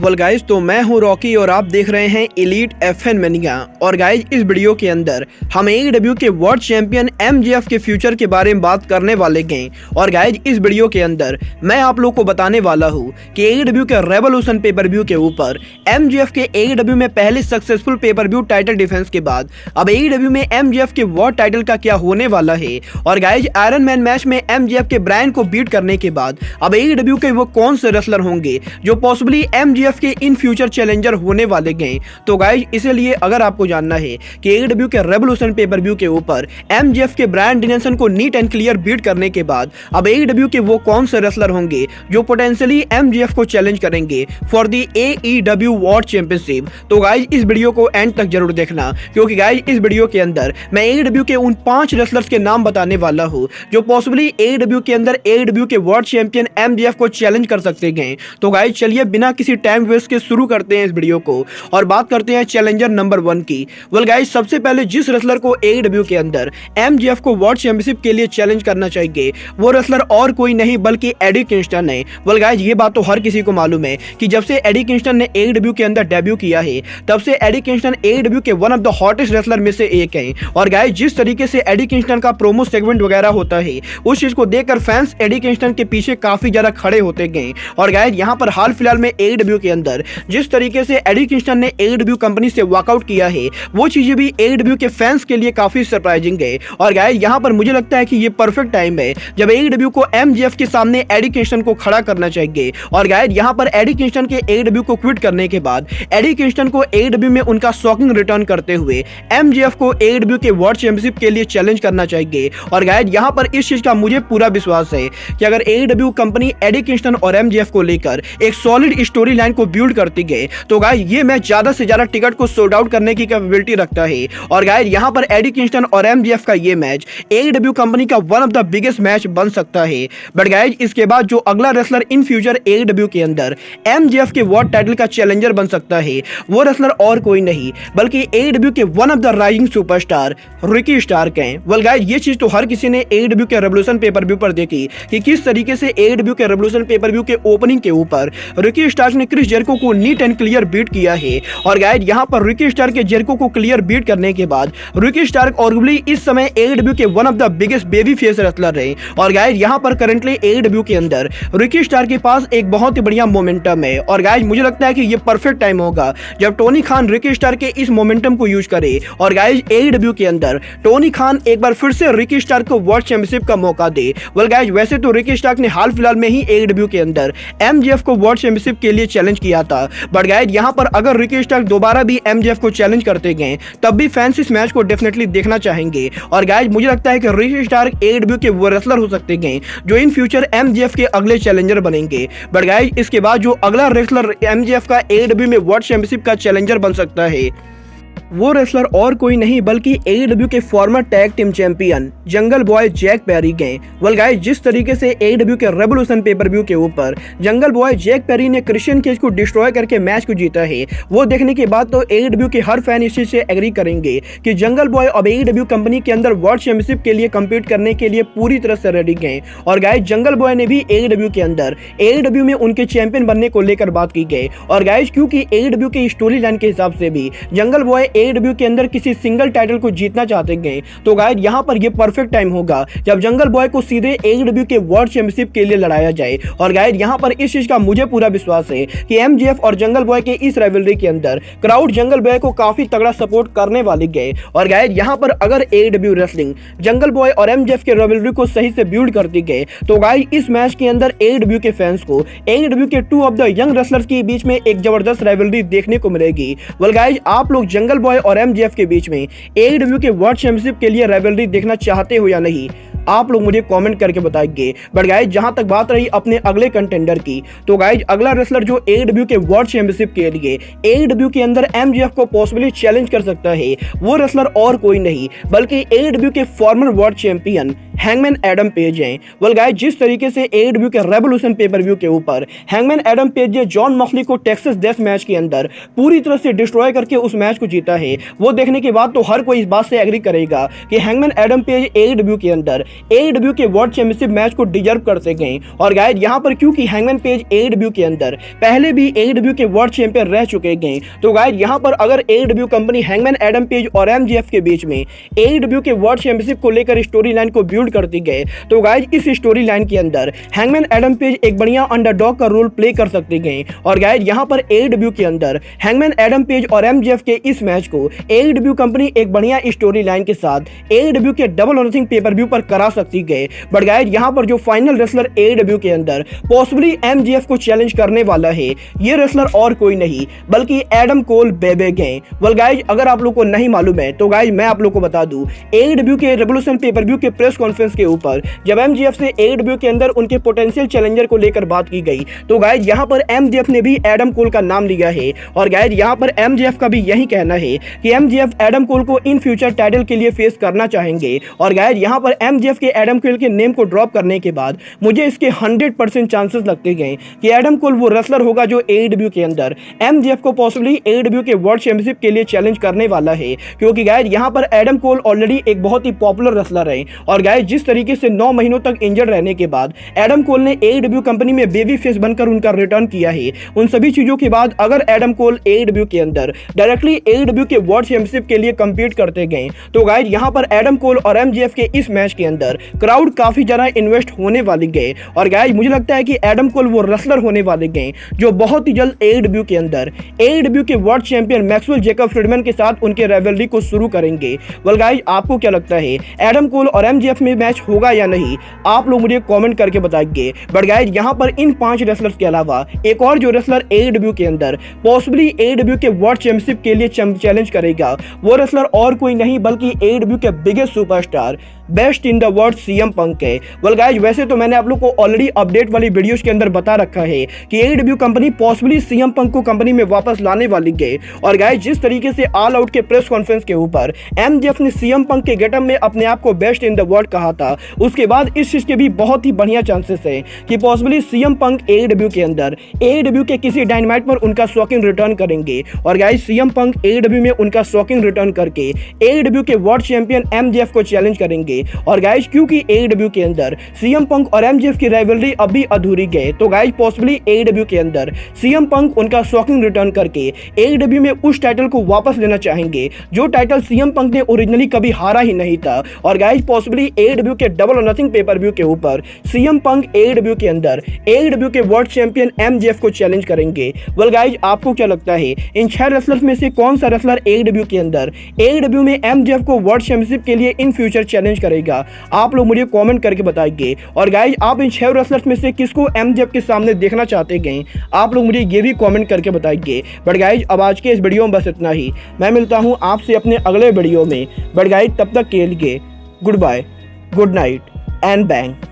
Well guys, तो मैं हूं रॉकी और आप देख रहे हैं एलीट FN मैनिया। और गाइज, इस वीडियो के अंदर हम AEW के वर्ल्ड चैंपियन MJF के फ्यूचर के बारे में बात करने वाले हैं। और गाइज, इस वीडियो के अंदर मैं आप लोग को बताने वाला हूं कि AEW के रेवोल्यूशन पेपर व्यू के ऊपर MJF के AEW में पहले successful pay per view title defence के बाद अब AEW में MJF के वर्ल्ड टाइटल का क्या होने वाला है। और गाइज, आयरन मैन मैच में MJF के ब्रायन को बीट करने के बाद अब AEW के वो कौन से रेसलर होंगे जो पॉसिबली MJF के इन फ्यूचर चैलेंजर होने वाले हैं। तो गाइज, इसलिए अगर आपको जानना है कि AEW के रेवोल्यूशन पेपर व्यू के ऊपर MJF के ब्रायन डेनियल्सन को नीट एंड क्लियर बीट करने के बाद अब AEW के वो कौन से रेसलर होंगे जो पोटेंशियली MJF को चैलेंज करेंगे for the AEW world championship, तो गाइज इस वीडियो को एंड तक जरूर देखना, क्योंकि गाइज इस वीडियो के अंदर मैं AEW के उन 5 रेसलर्स के नाम बताने वाला हूं जो पॉसिबली AEW के अंदर AEW के वर्ल्ड चैंपियन MJF को चैलेंज कर सकते हैं। तो गाइज, चलिए बिना किसी टाइम वेस्ट के शुरू करते हैं इस वीडियो को और बात करते हैं चैलेंजर नंबर 1 की। वेल गाइस, सबसे पहले जिस रेसलर को AEW के अंदर MJF को वर्ल्ड चैंपियनशिप के लिए चैलेंज करना चाहिए वो रेसलर और कोई नहीं बल्कि एडी किंगस्टन है। वेल गाइस, ये बात तो हर किसी को मालूम है कि जब से एडी किंगस्टन ने AEW के अंदर डेब्यू किया है तब से एडी किंगस्टन AEW के one of the hottest wrestler में से एक है। और गाइस, जिस तरीके से एडी किंगस्टन का प्रोमो सेगमेंट वगैरह होता है उस चीज को देखकर फैंस एडी किंगस्टन के पीछे काफी ज्यादा खड़े होते गए। और गाइस, यहाँ पर हाल फिलहाल में AEW के अंदर जिस तरीके से एडी किंगस्टन ने AEW कंपनी से वॉकआउट किया है वो चीजें भी AEW के फैंस के लिए काफी सरप्राइजिंग है। और गाइस, यहाँ पर मुझे लगता है कि ये परफेक्ट टाइम है जब AEW को MJF के सामने एडी किंगस्टन को खड़ा करना चाहिए। और गाइस, यहाँ पर एडी किंगस्टन के AEW को क्विट करने के बाद एडी किंगस्टन को AEW में उनका शॉकिंग रिटर्न करते हुए MJF को AEW के वर्ल्ड चैंपियनशिप के लिए चैलेंज करना चाहिए। और गाइस, यहाँ पर इस चीज का मुझे पूरा विश्वास है कि अगर AEW कंपनी एडी किंगस्टन और MJF को लेकर एक सॉलिड स्टोरी लाइन को बिल्ड करती गई तो गाइस, ये मैच ज्यादा से ज्यादा टिकट को सोल्ड आउट करने की कैपेबिलिटी रखता है। और गाइस, यहाँ पर एडी किंगस्टन और MJF का ये मैच AEW कंपनी का one of the biggest match बन सकता है। बट गाइस, इसके बाद जो अगला रेसलर इन फ्यूचर AEW के अंदर MJF के वर्ल्ड टाइटल का चैलेंजर बन सकता है वो रेसलर और कोई नहीं बल्कि AEW के one of the rising superstar Ricky Stark हैं। वेल गाइस, ये चीज तो हर किसी ने AEW के रेवोल्यूशन पेपर व्यू पर देखी कि किस तरीके से AEW के रेवोल्यूशन पेपर व्यू के ओपनिंग के ऊपर रिकी स्टार्क ने क्रिस जेरिको को नीट एंड क्लियर बीट किया है। और गाइस, यहाँ पर रिकी स्टार्क के जेरिको को क्लियर बीट करने के बाद रिकी स्टार्क आर्गुबली इस समय AEW के one of the biggest baby face wrestler है। और गाइस, यहाँ पर करंटली AEW के अंदर रिकी स्टार्क के पास एक बहुत ही बढ़िया मोमेंटम है। और गाइस, मुझे लगता है कि ये परफेक्ट टाइम होगा जब टोनी खान रिकी स्टार्क के इस मोमेंटम को यूज करे और गाइस AEW के अंदर टोनी खान एक बार फिर से रिकी स्टार्क को वर्ल्ड चैंपियनशिप का मौका दे। वेल गाइस, वैसे तो रिकी स्टार्क ने हाल फिलहाल में ही AEW के अंदर MJF को वर्ल्ड चैंपियनशिप के लिए चैलेंज किया था। बट गाइस, यहाँ पर अगर रिकी स्टार्क दोबारा भी MJF को चैलेंज करते गए तब भी फैंस इस मैच को डेफिनेटली देखना चाहेंगे। और गाइस, मुझे लगता है कि रिकी स्टार्क AEW के वो रेसलर हो सकते हैं जो इन फ्यूचर MJF के अगले चैलेंजर बनेंगे। बट गाइस, इसके बाद जो अगला रेसलर MJF का AEW में वर्ल्ड चैंपियनशिप का चैलेंजर बन सकता है वो रेसलर और कोई नहीं बल्कि AEW के former tag team champion jungle boy Jack Perry गए। वेल गाइस, जिस तरीके से AEW के रेवोल्यूशन पेपर व्यू के ऊपर जंगल बॉय जैक पेरी ने क्रिश्चियन केज को डिस्ट्रॉय करके मैच को जीता है वो देखने के बाद तो AEW के हर फैन इस चीज से एग्री करेंगे कि जंगल बॉय अब AEW कंपनी के अंदर वर्ल्ड चैंपियनशिप के लिए कम्पीट करने के लिए पूरी तरह से रेडी गए। और गाइस, जंगल बॉय ने भी AEW के अंदर AEW में उनके चैंपियन बनने को लेकर बात की गई। और गाइस, क्योंकि AEW के स्टोरी लाइन के हिसाब से भी जंगल बॉय AEW के अंदर किसी सिंगल टाइटल को जीतना चाहते हैं तो गाइस, यहाँ पर ये परफेक्ट टाइम होगा जब जंगल बॉय को सीधे AEW के वर्ल्ड चैंपियनशिप के लिए लड़ाया जाए। और गाइस, यहाँ पर इस चीज का मुझे पूरा विश्वास है कि MJF और जंगल बॉय के इस राइवलरी के अंदर क्राउड जंगल बॉय को काफी तगड़ा सपोर्ट करने वाली गए। और गाइस, यहाँ पर अगर AEW रेसलिंग जंगल बॉय और MJF के राइवलरी को सही से बिल्ड करती गए तो गाइस, इस मैच के अंदर AEW के फैंस को AEW के 2 ऑफ द यंग रेसलर्स के बीच में एक जबरदस्त राइवलरी देखने को मिलेगी। वेल गाइस, आप लोग जंगल बॉय और MJF के बीच में AEW के वर्ल्ड चैंपियनशिप के लिए राइवलरी देखना चाहते हो या नहीं, आप लोग मुझे कमेंट करके बताइए। बट गाइज, जहां तक बात रही अपने अगले कंटेंडर की तो गाइज, अगला रेसलर जो AEW के वर्ल्ड चैंपियनशिप के लिए AEW के अंदर MJF को पॉसिबली चैलेंज कर सकता है वो रेसलर और कोई नहीं बल्कि AEW के farmer world champion hangman Adam page हैं। वेल गाइस, जिस तरीके से AEW के रेवोल्यूशन पेपर व्यू के ऊपर हैंगमैन एडम पेज ने जॉन मॉक्सली को टेक्सास डेथ मैच के अंदर पूरी तरह से डिस्ट्रॉय करके उस मैच को जीता है, वो देखने के बाद तो हर कोई इस बात से एग्री करेगा कि हैंगमैन एडम पेज AEW के अंदर AEW के वर्ल्ड चैंपियनशिप मैच को डिजर्व करते गए। और गाइस, यहाँ पर क्योंकि हैंगमैन पेज AEW के अंदर पहले भी AEW के वर्ल्ड चैंपियन रह चुके गए, तो गाइस यहाँ पर अगर AEW company hangman Adam page और MJF के बीच में AEW के वर्ल्ड चैंपियनशिप को लेकर स्टोरी लाइन को बिल्ड करती गए, तो गाइस इस स्टोरी लाइन के अंदर हैंगमैन एडम पेज एक बढ़िया अंडरडॉग का रोल प्ले कर सकते गए। और गाइस यहाँ पर AEW के अंदर हैंगमैन एडम पेज और MJF के इस मैच को AEW कंपनी एक बढ़िया स्टोरी लाइन के साथ AEW के डबल और नथिंग पेपर व्यू पर करा सकती गए। बट गाइस यहाँ पर जो फाइनल रेसलर AEW के अंदर पॉसिबली MJF को चैलेंज करने वाला है, ये रेसलर और कोई नहीं बल्कि एडम कोल बेबे गए। वेल गाइस, अगर आप लोग को नहीं मालूम है तो गाइस मैं आप लोग को बता दूं, AEW के रेवोल्यूशन पेपर व्यू के प्रेस कॉन्फ्रेंस के ऊपर जब MJF से AEW के अंदर उनके पोटेंशियल चैलेंजर को लेकर बात की गई, तो गाइस यहाँ पर MJF ने भी एडम कोल का नाम लिया है। और गाइस यहाँ पर MJF का भी यही कहना है कि MJF एडम कोल को इन फ्यूचर टाइटल के लिए फेस करना चाहेंगे। और गाइस यहाँ पर MJF के एडम कोल के नेम को ड्रॉप करने के बाद मुझे इसके 100% चांसेस लगते गए कि एडम कोल वो रेसलर होगा जो AEW के अंदर MJF को पॉसिबली AEW के वर्ल्ड चैंपियनशिप के लिए चैलेंज करने वाला है। क्योंकि गाइस यहाँ पर एडम कोल ऑलरेडी एक बहुत ही पॉपुलर रेसलर है। और गाइस जिस तरीके से 9 महीनों तक इंजर्ड रहने के बाद एडम कोल ने AEW कंपनी में बेबी फेस बनकर उनका रिटर्न किया है, उन सभी चीजों के बाद अगर एडम कोल AEW के अंदर डायरेक्टली AEW के वर्ल्ड चैंपियनशिप के लिए कंपीट करते गए, तो गाइस यहाँ पर एडम कोल और MJF के इस मैच के अंदर क्राउड काफी ज्यादा इन्वेस्ट होने वाली गए। और गाइस मुझे लगता है कि एडम कोल वो रेसलर होने वाले गए जो बहुत ही जल्द AEW के अंदर AEW के world champion Maxwell Jacob Friedman के साथ उनके राइवलरी को शुरू करेंगे। वेल गाइस, आपको क्या लगता है एडम कोल और MJF में मैच होगा या नहीं, आप लोग मुझे कमेंट करके बताइए। बट गाइस यहाँ पर इन 5 रेसलर्स के अलावा एक और जो रेसलर AEW के अंदर पॉसिबली AEW के वर्ल्ड चैंपियनशिप के लिए चैलेंज करेगा, वो रेसलर और कोई नहीं बल्कि AEW के biggest superstar best in the world CM पंक है। वेल गाइस, वैसे तो मैंने आप लोग को ऑलरेडी अपडेट वाली वीडियोस के अंदर बता रखा है कि AEW कंपनी पॉसिबली CM पंक को कंपनी में वापस लाने वाली है। और गाइस जिस तरीके से ऑल आउट के प्रेस कॉन्फ्रेंस के ऊपर MJF ने CM पंक के गेटअप में अपने आप को बेस्ट इन द वर्ल्ड कहा था, उसके बाद इस चीज के भी बहुत ही बढ़िया चांसेस है कि पॉसिबली CM पंक AEW के अंदर AEW के किसी डायनामाइट पर उनका शॉकिंग रिटर्न करेंगे। और गाइस CM पंक AEW में उनका शॉकिंग रिटर्न करके AEW के वर्ल्ड चैंपियन MJF को चैलेंज करेंगे। और गाइस क्योंकि AEW के अंदर CM पंक और MJF की राइवलरी अभी अधूरी गए, तो गाइस पॉसिबली AEW के अंदर CM पंक उनका शॉकिंग रिटर्न करके AEW में उस टाइटल को वापस लेना चाहेंगे जो टाइटल CM पंक ने ओरिजिनली कभी हारा ही नहीं था। और गाइस पॉसिबली AEW के डबल और नथिंग पेपर व्यू के ऊपर CM पंक AEW के अंदर AEW के वर्ल्ड चैंपियन MJF को चैलेंज करेंगे। वेल गाइस, आपको क्या लगता है इन 6 रेसलर्स में से कौन सा रेसलर AEW के अंदर AEW में MJF को वर्ल्ड चैंपियनशिप के लिए इन फ्यूचर चैलेंज करेगा, आप लोग मुझे कमेंट करके बताइए। और गाइस आप इन 6 रेसलर्स में से किसको MJF के सामने देखना चाहते गए, आप लोग मुझे ये भी कमेंट करके बताइए। बट गाइस अब आज के इस वीडियो में बस इतना ही, मैं मिलता हूँ आपसे अपने अगले वीडियो में। बट गाइस तब तक के लिए goodbye, good night and bang.